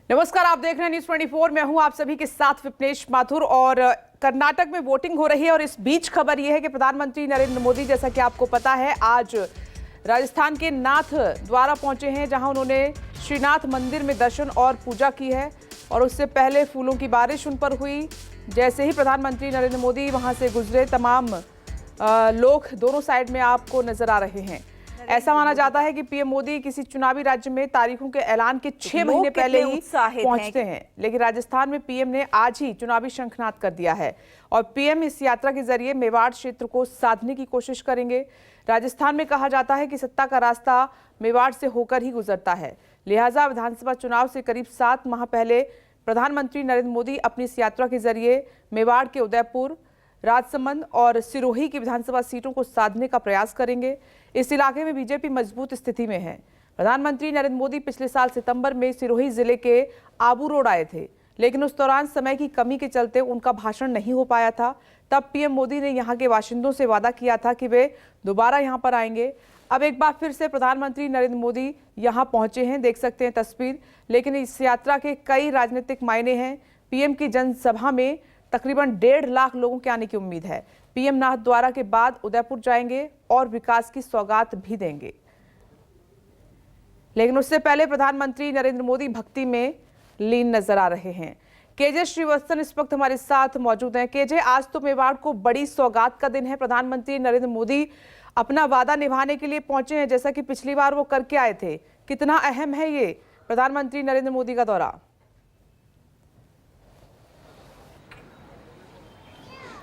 नमस्कार, आप देख रहे हैं न्यूज़ 24। मैं हूं आप सभी के साथ विपनेश माथुर। और कर्नाटक में वोटिंग हो रही है और इस बीच खबर यह है कि प्रधानमंत्री नरेंद्र मोदी, जैसा कि आपको पता है, आज राजस्थान के नाथ द्वारा पहुंचे हैं, जहां उन्होंने श्रीनाथ मंदिर में दर्शन और पूजा की है। और उससे पहले फूलों की बारिश उन पर हुई। जैसे ही प्रधानमंत्री नरेंद्र मोदी वहां से गुजरे, तमाम लोग दोनों साइड में आपको नजर आ रहे हैं। ऐसा माना जाता है कि पीएम मोदी किसी चुनावी राज्य में तारीखों के ऐलान के 6 महीने पहले ही पहुंचते हैं, लेकिन राजस्थान में पीएम ने आज ही चुनावी शंखनाद कर दिया है। और पीएम इस यात्रा के जरिए मेवाड़ क्षेत्र को साधने की कोशिश करेंगे। राजस्थान में कहा जाता है कि सत्ता का रास्ता मेवाड़ से होकर ही गुजरता है, लिहाजा विधानसभा चुनाव से करीब 7 माह पहले प्रधानमंत्री नरेंद्र मोदी अपनी इस यात्रा के जरिए मेवाड़ के उदयपुर, राजसमंद और सिरोही की विधानसभा सीटों को साधने का प्रयास करेंगे। इस इलाके में बीजेपी मजबूत स्थिति में है। प्रधानमंत्री नरेंद्र मोदी पिछले साल सितंबर में सिरोही जिले के आबू रोड आए थे, लेकिन उस दौरान समय की कमी के चलते उनका भाषण नहीं हो पाया था। तब पीएम मोदी ने यहां के बाशिंदों से वादा किया था कि वे दोबारा यहां पर आएंगे। अब एक बार फिर से प्रधानमंत्री नरेंद्र मोदी यहां पहुंचे हैं, देख सकते हैं तस्वीर। लेकिन इस यात्रा के कई राजनीतिक मायने हैं। पीएम की जनसभा में तकरीबन 1.5 लाख लोगों के आने की उम्मीद है। पीएम नाथ द्वारा के बाद उदयपुर जाएंगे और विकास की सौगात भी देंगे। लेकिन उससे पहले प्रधानमंत्री नरेंद्र मोदी भक्ति में लीन नजर आ रहे हैं। केजे श्रीवास्तव इस वक्त हमारे साथ मौजूद हैं। केजे, आज तो मेवाड़ को बड़ी सौगात का दिन है। प्रधानमंत्री नरेंद्र मोदी अपना वादा निभाने के लिए पहुंचे हैं, जैसा कि पिछली बार वो करके आए थे। कितना अहम है ये प्रधानमंत्री नरेंद्र मोदी का दौरा?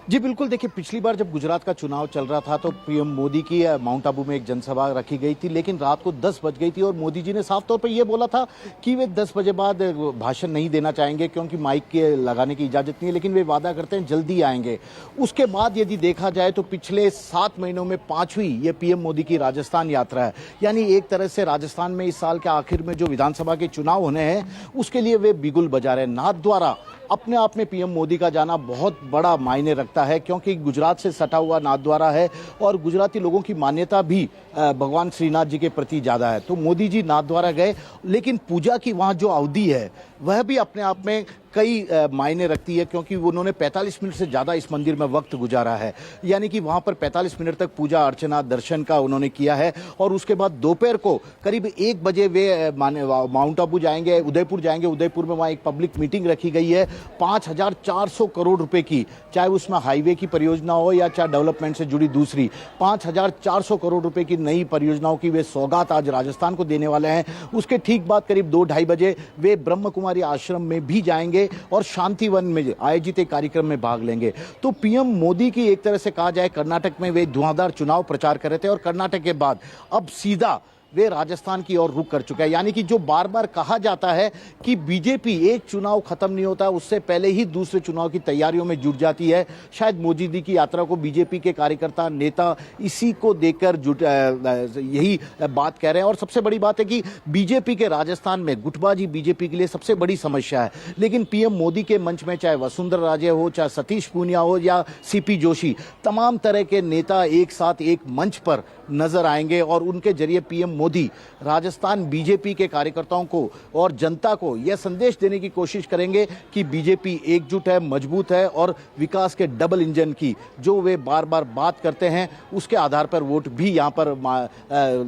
जी बिल्कुल, देखिए पिछली बार जब गुजरात का चुनाव चल रहा था तो पीएम मोदी की माउंट आबू में एक जनसभा रखी गई थी, लेकिन रात को 10 बज गई थी और मोदी जी ने साफ तौर पर यह बोला था कि वे 10 बजे बाद भाषण नहीं देना चाहेंगे क्योंकि माइक के लगाने की इजाजत नहीं है, लेकिन वे वादा करते हैं जल्दी आएंगे। उसके बाद यदि देखा जाए तो पिछले 7 महीनों में 5वीं ये पीएम मोदी की राजस्थान यात्रा है। यानी एक तरह से राजस्थान में इस साल के आखिर में जो विधानसभा के चुनाव होने हैं उसके लिए वे बिगुल बजा रहे हैं। नाथ द्वारा अपने आप में पीएम मोदी का जाना बहुत बड़ा मायने रखता है, क्योंकि गुजरात से सटा हुआ नाथद्वारा है और गुजराती लोगों की मान्यता भी भगवान श्रीनाथ जी के प्रति ज्यादा है। तो मोदी जी नाथद्वारा गए, लेकिन पूजा की वहां जो अवधि है वह भी अपने आप में कई मायने रखती है, क्योंकि उन्होंने 45 मिनट से ज़्यादा इस मंदिर में वक्त गुजारा है। यानी कि वहाँ पर 45 मिनट तक पूजा अर्चना दर्शन का उन्होंने किया है। और उसके बाद दोपहर को करीब 1 बजे वे माउंट आबू जाएंगे, उदयपुर जाएंगे। उदयपुर में वहाँ एक पब्लिक मीटिंग रखी गई है 5400 करोड़ रुपए की, चाहे उसमें हाईवे की परियोजना हो या चाहे डेवलपमेंट से जुड़ी दूसरी 5400 करोड़ रुपए की नई परियोजनाओं की वे सौगात आज राजस्थान को देने वाले हैं। उसके ठीक बाद करीब 2-2:30 बजे वे ब्रह्म कुमारी आश्रम में भी जाएंगे और शांतिवन में आयोजित एक कार्यक्रम में भाग लेंगे। तो पीएम मोदी की एक तरह से कहा जाए, कर्नाटक में वे धुआंधार चुनाव प्रचार कर रहे थे और कर्नाटक के बाद अब सीधा वे राजस्थान की ओर रुख कर चुका है। यानी कि जो बार बार कहा जाता है कि बीजेपी एक चुनाव खत्म नहीं होता उससे पहले ही दूसरे चुनाव की तैयारियों में जुट जाती है, शायद मोदी जी की यात्रा को बीजेपी के कार्यकर्ता नेता इसी को देखकर यही बात कह रहे हैं। और सबसे बड़ी बात है कि बीजेपी के राजस्थान में गुटबाजी बीजेपी के लिए सबसे बड़ी समस्या है, लेकिन पीएम मोदी के मंच में चाहे वसुंधरा राजे हो, चाहे सतीश पूनिया हो या सीपी जोशी, तमाम तरह के नेता एक साथ एक मंच पर नजर आएंगे और उनके जरिए पीएम मोदी राजस्थान बीजेपी के कार्यकर्ताओं को और जनता को यह संदेश देने की कोशिश करेंगे कि बीजेपी एकजुट है, मजबूत है और विकास के डबल इंजन की जो वे बार बार बात करते हैं उसके आधार पर वोट भी यहां पर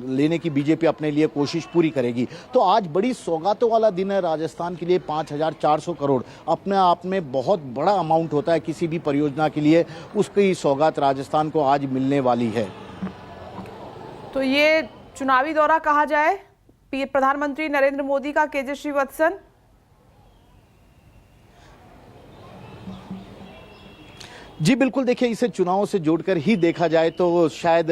लेने की बीजेपी अपने लिए कोशिश पूरी करेगी। तो आज बड़ी सौगातों वाला दिन है राजस्थान के लिए। 5400 करोड़ अपने आप में बहुत बड़ा अमाउंट होता है किसी भी परियोजना के लिए, उसकी सौगात राजस्थान को आज मिलने वाली है। तो ये चुनावी दौरा कहा जाए प्रधानमंत्री नरेंद्र मोदी का, केजे श्रीवास्तव? जी बिल्कुल, देखिए इसे चुनावों से जोड़कर ही देखा जाए तो शायद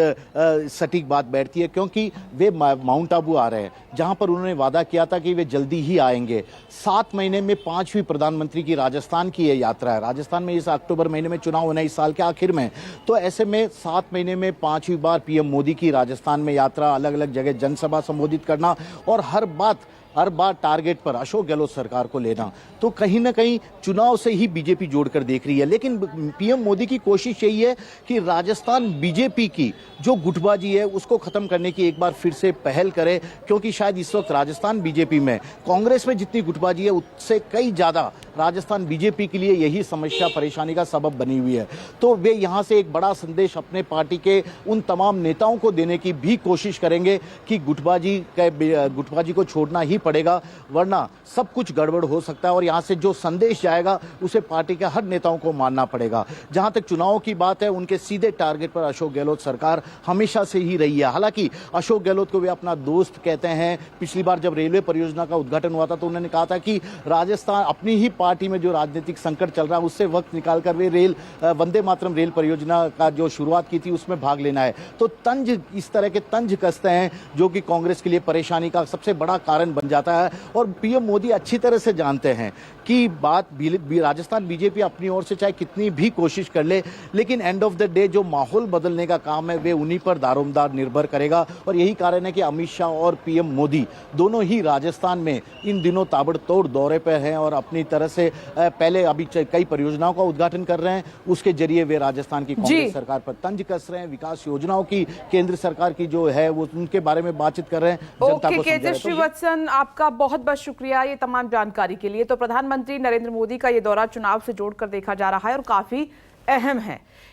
सटीक बात बैठती है, क्योंकि वे माउंट आबू आ रहे हैं जहां पर उन्होंने वादा किया था कि वे जल्दी ही आएंगे। 7 महीने में 5वीं प्रधानमंत्री की राजस्थान की यह यात्रा है। राजस्थान में इस अक्टूबर महीने में चुनाव होना है, इस साल के आखिर में। तो ऐसे में 7 महीने में 5वीं बार पीएम मोदी की राजस्थान में यात्रा, अलग अलग जगह जनसभा संबोधित करना और हर बात हर बार टारगेट पर अशोक गहलोत सरकार को लेना, तो कहीं ना कहीं चुनाव से ही बीजेपी जोड़कर देख रही है। लेकिन पीएम मोदी की कोशिश यही है कि राजस्थान बीजेपी की जो गुटबाजी है उसको खत्म करने की एक बार फिर से पहल करे, क्योंकि शायद इस वक्त राजस्थान बीजेपी में कांग्रेस में जितनी गुटबाजी है उससे कई ज्यादा राजस्थान बीजेपी के लिए यही समस्या परेशानी का सबब बनी हुई है। तो वे यहां से एक बड़ा संदेश अपने पार्टी के उन तमाम नेताओं को देने की भी कोशिश करेंगे कि गुटबाजी को छोड़ना ही पड़ेगा, वरना सब कुछ गड़बड़ हो सकता है और यहां से जो संदेश जाएगा उसे पार्टी के हर नेताओं को मानना पड़ेगा। जहां तक चुनाव की बात है, उनके सीधे टारगेट पर अशोक गहलोत सरकार हमेशा से ही रही है। हालांकि अशोक गहलोत को वे अपना दोस्त कहते हैं। पिछली बार जब रेलवे परियोजना का उद्घाटन हुआ था तो उन्होंने कहा था कि राजस्थान अपनी ही पार्टी में जो राजनीतिक संकट चल रहा है उससे वक्त निकालकर वे वंदे मातरम रेल परियोजना का जो शुरुआत की थी उसमें भाग लेना है। तो तंज इस तरह के तंज कसते हैं जो कि कांग्रेस के लिए परेशानी का सबसे बड़ा कारण बन जाता है। और पीएम मोदी अच्छी तरह से जानते हैं कि राजस्थान बीजेपी अपनी ओर से चाहे कितनी भी कोशिश कर ले, लेकिन एंड ऑफ द डे जो माहौल बदलने का काम है वे उन्हीं पर दारोमदार निर्भर करेगा। और यही कारण है कि अमित शाह और पीएम मोदी दोनों ही राजस्थान में इन दिनों ताबड़तोड़ दौरे पर हैं और अपनी तरह से पहले अभी कई परियोजनाओं का उद्घाटन कर रहे हैं, उसके जरिए वे राजस्थान की कांग्रेस सरकार पर तंज कस रहे हैं। विकास योजनाओं की केंद्र सरकार की जो है वो उनके बारे में बातचीत कर रहे हैं, जनता को समझा रहे हैं। श्रीवत्सन, आपका बहुत बहुत शुक्रिया ये तमाम जानकारी के लिए। तो प्रधानमंत्री नरेंद्र मोदी का ये दौरा चुनाव से जोड़कर देखा जा रहा है और काफी अहम है।